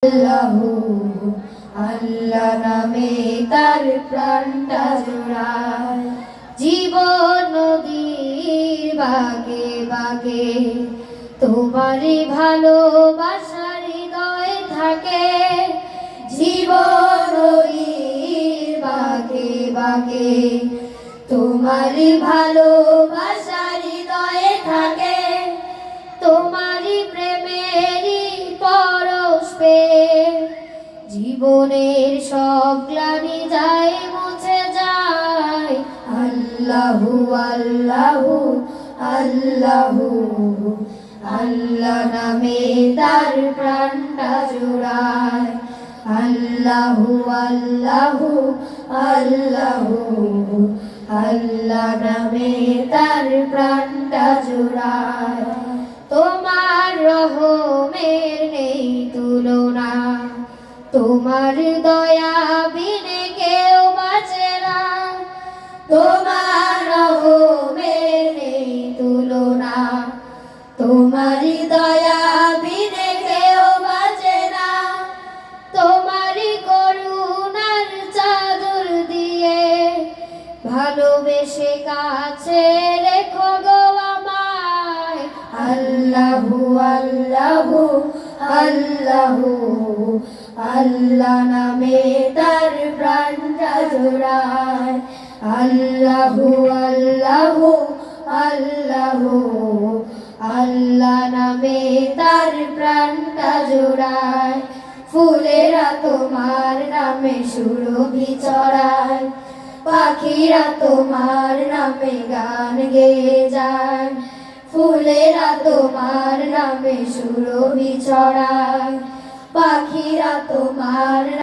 আল্লাহু আল্লাহ নামে তার প্রাণটা জোড়ায়। জীবন নদীর বাগে বাগে তোমারই ভালোবাসার হৃদয়ে থাকে। জীবন নদীর বাগে বাগে তোমারই ভালোবাসার হৃদয়ে থাকে। তোমারই প্রেমেরই পরশ পেয়ে জীবনের সব গ্লানি যায় মুছে যায়। আল্লাহু আল্লাহু আল্লাহু আল্লাহ নামে তার প্রাণটা জোড়ায়। আল্লাহু আল্লাহু আল্লাহু আল্লাহ নামে তার প্রাণটা জোড়ায়। তোমার রহমের নেই তুলনা, তোমার দয়া বিনে কেউ বাঁচে না। তোমার রহমের নেই তুলনা, তোমার দয়া বিনে কেউ বাঁচে না। তোমারই করুণার চাদর দিয়ে ভালোবেসে কাছে রেখো গো আমায়। আল্লাহু আল্লাহু আল্লাহু আল্লাহ নামে তার প্রাণটা জোড়ায়। আল্লাহু আল্লাহু আল্লাহু আল্লাহ নামে তার প্রাণটা জোড়ায়। ফুলেরা তোমার নামে সুরভি চড়ায়, পাখিরা তোমার নামে গান গেয়ে যায়। ফুলেরা তোমার নামে সুরভি চড়ায়, পাখিরা তোমার